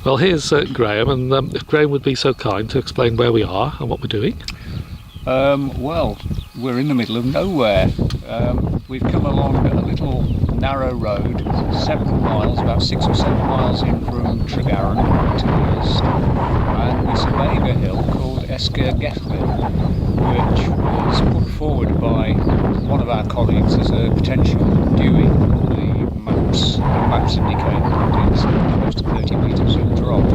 Well, here's Graham, and if Graham would be so kind to explain where we are and what we're doing. Well, we're in the middle of nowhere. We've come along a little narrow road, several miles, about 6 or 7 miles in from Tregaron to the east, and we're surveying a hill called Esgair Gelli, which was put forward by one of our colleagues as a potential Dewey. The maps indicate that it's close to 30 metres of drop.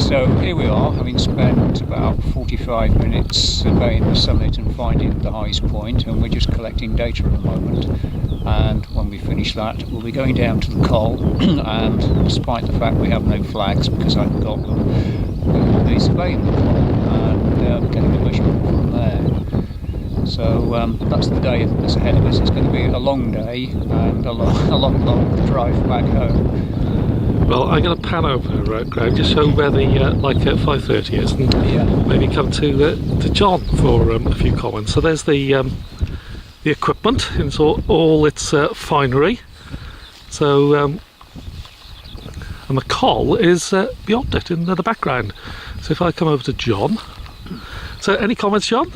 So here we are, having spent about 45 minutes surveying the summit and finding the highest point, and we're just collecting data at the moment. And when we finish that, we'll be going down to the col, and despite the fact we have no flags because I haven't got them, we will be surveying the col and getting a measurement from there. So that's the day that's ahead of us. It's going to be a long day and a long drive back home. Well, I'm going to pan over, Graham, just show where the like 5:30 is, and maybe come to John for a few comments. So there's the equipment in all its finery. So and the col is beyond it in the background. So if I come over to John. So any comments, John?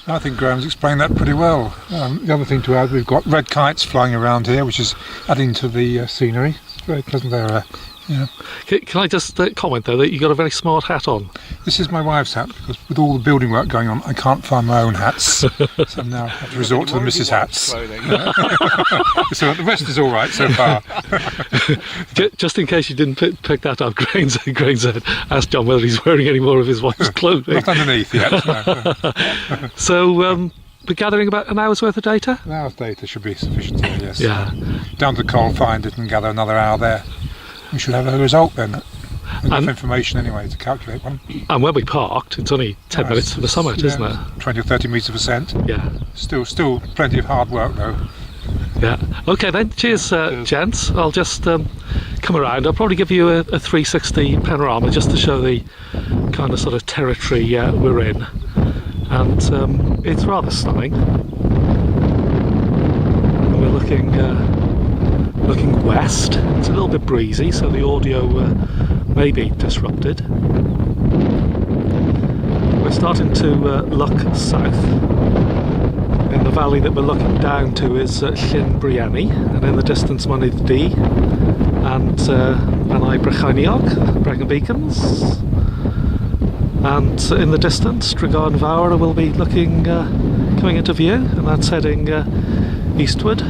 I think Graham's explained that pretty well. The other thing to add, we've got red kites flying around here, which is adding to the scenery. It's very pleasant area. Yeah. Can I just comment though that you got a very smart hat on? This is my wife's hat, because with all the building work going on, I can't find my own hats, so now I have to resort to the missus' hats. So the rest is all right so far. Just in case you didn't pick that up, Grain said, ask John whether he's wearing any more of his wife's clothing. Not underneath yet. No. So we're gathering about an hour's worth of data? An hour's data should be sufficient here, yes. Yeah. Down to the col, find it and gather another hour there. We should have a result then. Enough information anyway to calculate one. And when we parked, it's only 10 minutes to the summit, isn't it? 20 or 30 metres of ascent. Yeah. Still plenty of hard work though. Yeah. Okay then, cheers, gents. I'll just come around. I'll probably give you a 360 panorama just to show the kind of sort of territory we're in. And it's rather stunning. We're looking west. It's a little bit breezy, so the audio may be disrupted. We're starting to look south. In the valley that we're looking down to is Llyn Brienni, and in the distance Mynydd D and Menai Brycheiniog, Brecon Beacons. And in the distance, Tregaron Fawr will be looking, coming into view, and that's heading eastward.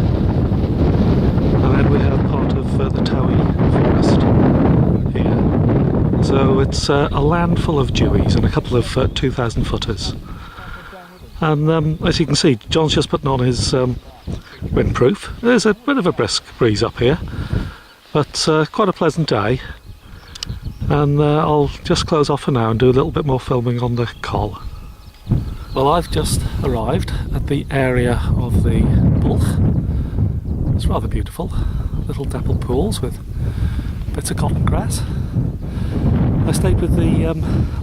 And then we have part of the Dewey forest here. So it's a land full of Deweys and a couple of 2,000 footers. And as you can see, John's just putting on his windproof. There's a bit of a brisk breeze up here, but quite a pleasant day. And I'll just close off for now and do a little bit more filming on the col. Well, I've just arrived at the area of the Bwlch. It's rather beautiful, little dappled pools with bits of cotton grass. I stayed with the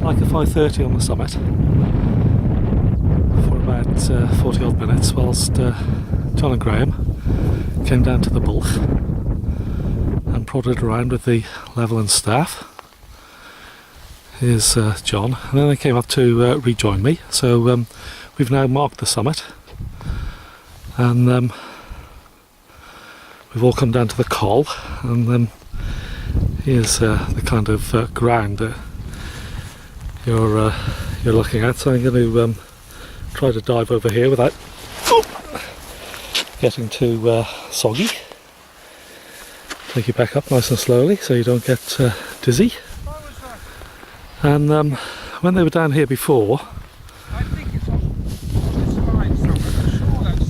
Leica 530 on the summit for about 40 odd minutes whilst John and Graham came down to the Bwlch and prodded around with the Levelland staff. Here's John, and then they came up to rejoin me. So we've now marked the summit, and we've all come down to the col, and here's the kind of ground that you're looking at. So I'm going to try to dive over here without getting too soggy. Take you back up nice and slowly so you don't get dizzy. And when they were down here before,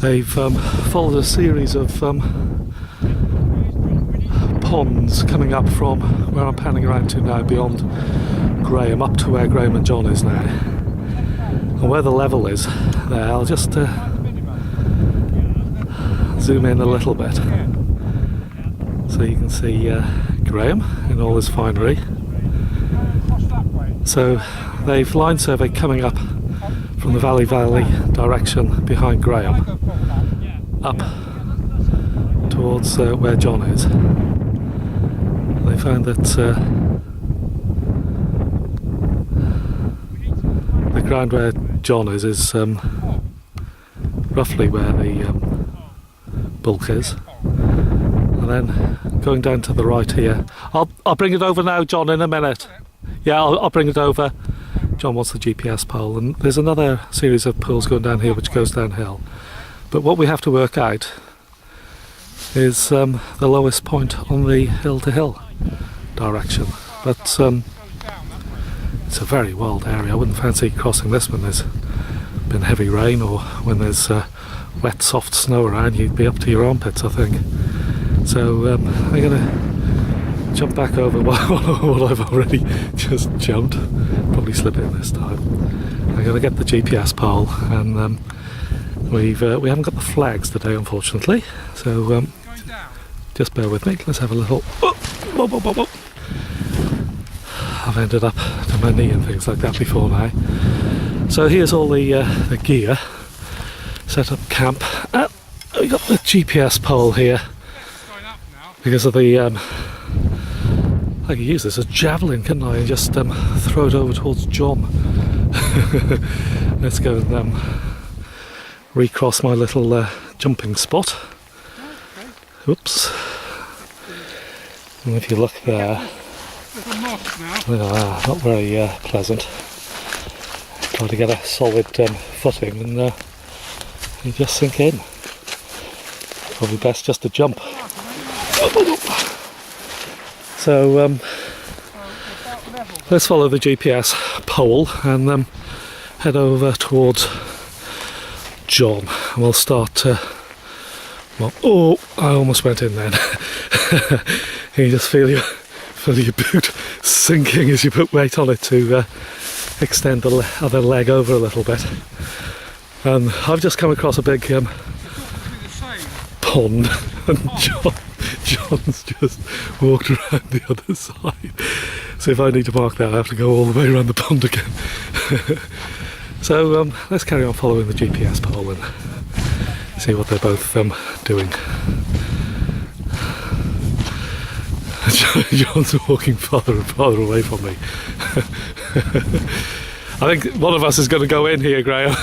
they've followed a series of ponds coming up from where I'm panning around to now, beyond Graham, up to where Graham and John is now. And where the level is there, I'll just zoom in a little bit so you can see Graham in all his finery. So they've line surveyed coming up from the valley direction behind Graham up towards where John is. They found that the ground where John is roughly where the bulk is, and then going down to the right here. I'll bring it over now, John, in a minute. Yeah, I'll bring it over. John wants the GPS pole, and there's another series of poles going down here which goes downhill. But what we have to work out is the lowest point on the hill-to-hill direction. But it's a very wild area. I wouldn't fancy crossing this when there's been heavy rain, or when there's wet soft snow around. You'd be up to your armpits, I think. So I'm going to jump back over what I've already just jumped. Probably slip it this time. I'm going to get the GPS pole, and we haven't got the flags today, unfortunately. So just bear with me. Let's have a little. I've ended up to my knee and things like that before now. So here's all the gear. Set up camp. We got the GPS pole here because of the. I could use this as javelin, couldn't I? And just throw it over towards John. Let's go and recross my little jumping spot. Oops. And if you look there, not very pleasant. Try to get a solid footing, and you just sink in. Probably best just to jump. So let's follow the GPS pole and head over towards John. And we'll start. I almost went in then. You just feel your boot sinking as you put weight on it to extend the other leg over a little bit. And I've just come across a big pond, and John's just walked around the other side. So if I need to mark that, I have to go all the way around the pond again. So let's carry on following the GPS pole and see what they're both doing. John's walking farther and farther away from me. I think one of us is going to go in here, Graham.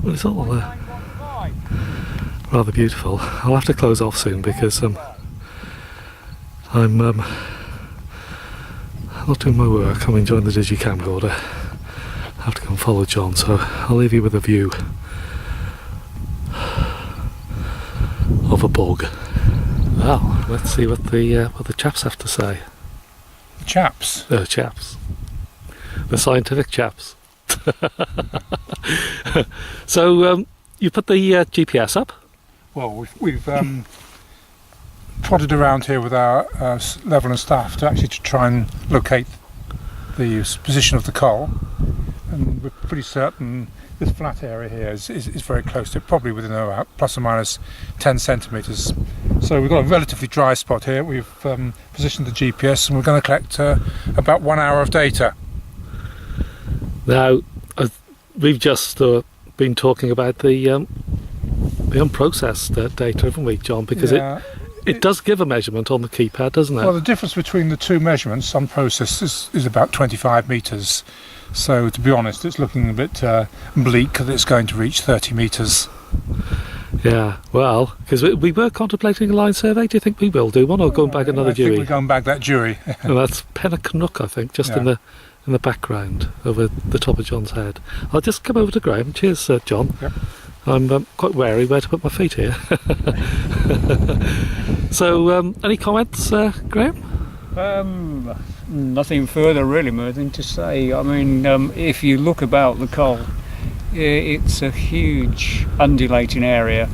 Well, it's all rather beautiful. I'll have to close off soon because I'm not doing my work. I'm enjoying the digi camcorder. I have to go and follow John, so I'll leave you with a view of a bog. Well, let's see what the chaps have to say. The chaps? Chaps. The scientific chaps. So you put the GPS up? Well, we've trotted around here with our level and staff to try and locate the position of the coal, and we're pretty certain this flat area here is very close to it, probably within about plus or minus 10 centimetres. So we've got a relatively dry spot here. We've positioned the GPS, and we're going to collect about 1 hour of data. Now, we've just been talking about the unprocessed data, haven't we, John? Because it does give a measurement on the keypad, doesn't it? Well, the difference between the two measurements, unprocessed, is about 25 metres. So, to be honest, it's looking a bit bleak that it's going to reach 30 metres. Yeah, well, because we were contemplating a line survey. Do you think we will do one, or going back another Dewey? I think we're going back that Dewey. And that's Pennock, I think, just in the background over the top of John's head. I'll just come over to Graham. Cheers, John. Yep. I'm quite wary where to put my feet here. So, any comments, Graham? Nothing further really, nothing to say. I mean, if you look about the coal, it's a huge undulating area.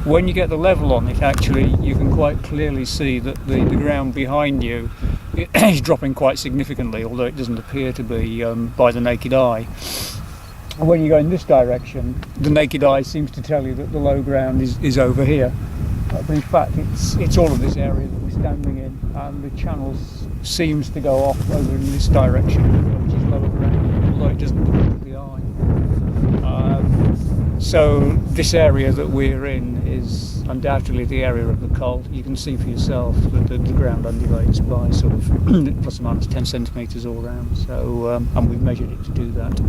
When you get the level on it, actually, you can quite clearly see that the ground behind you is dropping quite significantly, although it doesn't appear to be by the naked eye. When you go in this direction, the naked eye seems to tell you that the low ground is over here. But in fact, it's all of this area that we're standing in, and the channel seems to go off over in this direction, which is lower ground, although it doesn't look with the eye. So this area that we're in is undoubtedly the area of the coal. You can see for yourself that the ground undulates by sort of plus or minus 10 centimetres all round. So and we've measured it to do that.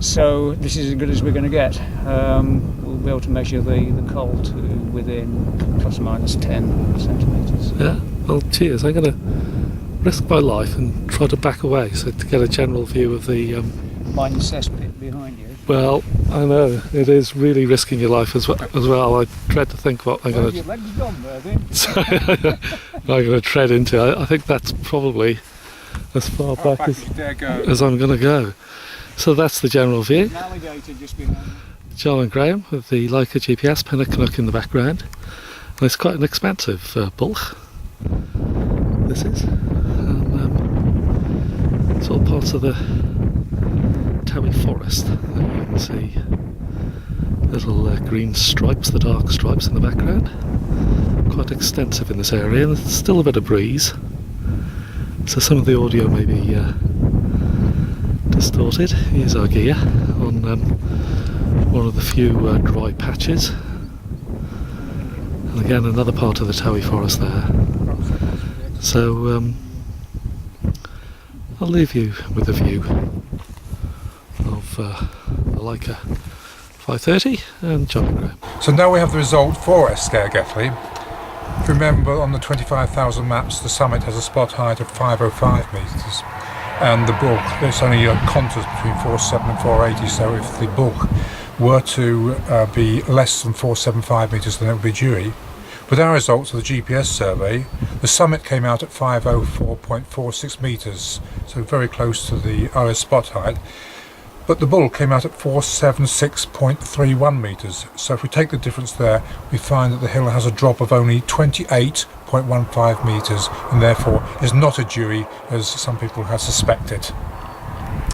So this is as good as we're going to get. We'll be able to measure the coal to within plus or minus 10 centimetres. Yeah, well, cheers. I'm going to risk my life and try to back away so to get a general view of the... Mine cesspit behind you. Well, I know, it is really risking your life as well. I dread to think what I'm going to... Your leg's gone there, then. I'm going to tread into. I think that's probably as far back as I'm going to go. So that's the general view. An alligator just behind you. John and Graham with the Leica GPS, Pinnacle in the background. And it's quite an expansive bulk. This is. And, it's all parts of the Dewey forest. There you can see little green stripes, the dark stripes in the background. Quite extensive in this area, and there's still a bit of breeze. So some of the audio may be distorted. Here's our gear on one of the few dry patches. And again, another part of the Dewey forest there. So I'll leave you with a view of the Leica 530 and John and Graham. So now we have the result for Esgair Gelli. If you remember, on the 25,000 maps, the summit has a spot height of 505 metres, and the bulk, there's only contours between 407 and 480, so if the bulk were to be less than 475 metres, then it would be Dewey. With our results of the GPS survey, the summit came out at 504.46 metres, so very close to the RS spot height, but the bulk came out at 476.31 metres. So if we take the difference there, we find that the hill has a drop of only 28.15 metres, and therefore is not a Dewey, as some people have suspected.